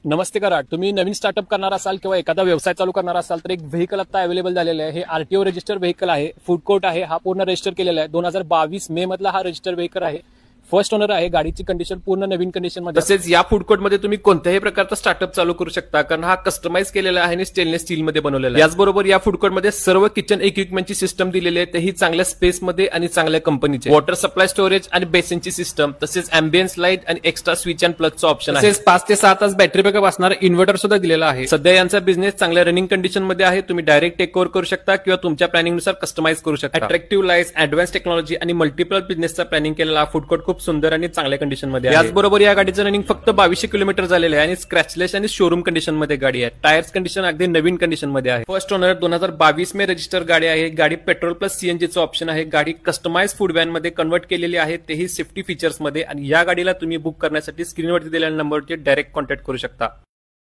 नमस्ते कराड. तुम्ही नवीन स्टार्टअप करणार असाल किंवा एखादा व्यवसाय चालू करणार असाल तर एक व्हेकल आता अवेलेबल झालेलं आहे. हे आरटीओ रजिस्टर व्हेकल आहे. फूड कोर्ट आहे. हा पूर्ण रजिस्टर केलेला आहे. 2022 मे मधला हा रजिस्टर व्हेकल आहे. फर्स्ट ओनर आहे. गाडीची कंडिशन पूर्ण नवीन कंडिशन मध्ये. तसेच या फूड कोर्ट मध्ये तुम्ही कोणत्याही प्रकारचा स्टार्टअप चालू करू शकता, कारण हा कस्टमाइज केलेला आहे आणि स्टेनलेस स्टील मध्ये बनवलेला आहे. याचबरोबर या फूड कोर्ट मध्ये सर्व किचन इक्विपमेंटची सिस्टम दिलेली आहे, तेही चांगल्या स्पेस मध्ये आणि चांगल्या कंपनीचे. वॉटर सप्लाय स्टोरेज आणि बेसिनची सिस्टम, तसेच अँबियन्स लाईट आणि एक्स्ट्रा स्विच अँड प्लगचा ऑप्शन आहे. तसेच 5 ते 6 तास बॅटरी बॅकअप असणार इन्व्हर्टर सुद्धा दिलेला आहे. सध्या यांचा बिझनेस चांगल्या रनिंग कंडिशन मध्ये आहे. तुम्ही डायरेक्ट टेक ओव्हर करू शकता किंवा तुमच्या प्लॅनिंग नुसार कस्टमाइज करू शकता. अट्रॅक्टिव्ह लाईट्स, ऍडव्हान्स टेक्नॉलॉजी आणि मल्टिपल बिझनेसचा प्लॅनिंग केलेला फूड कोर्ट खूप सुंदर आणि चांगल्या कंडिशन मध्ये आहे. याचबरोबर या गाडीचं रनिंग फक्त 2200 किलोमीटर झालेलं आहे आणि स्क्रॅचलेस आणि शोरूम कंडिशन मध्ये गाडी आहे. टायर्स कंडिशन अगदी नवीन कंडिशन मध्ये आहे. फर्स्ट ओनर 2022 मे रजिस्टर गाडी आहे. गाडी पेट्रोल प्लस सीएनजीचं ऑप्शन आहे. गाडी कस्टमाइज फूड व्हॅन मध्ये कन्वर्ट केलेली आहे, तेही सेफ्टी फीचर्स मध्ये. आणि या गाडीला तुम्ही बुक करण्यासाठी स्क्रीनवरती दिलेल्या नंबरवरती डायरेक्ट कॉन्टॅक्ट करू शकता.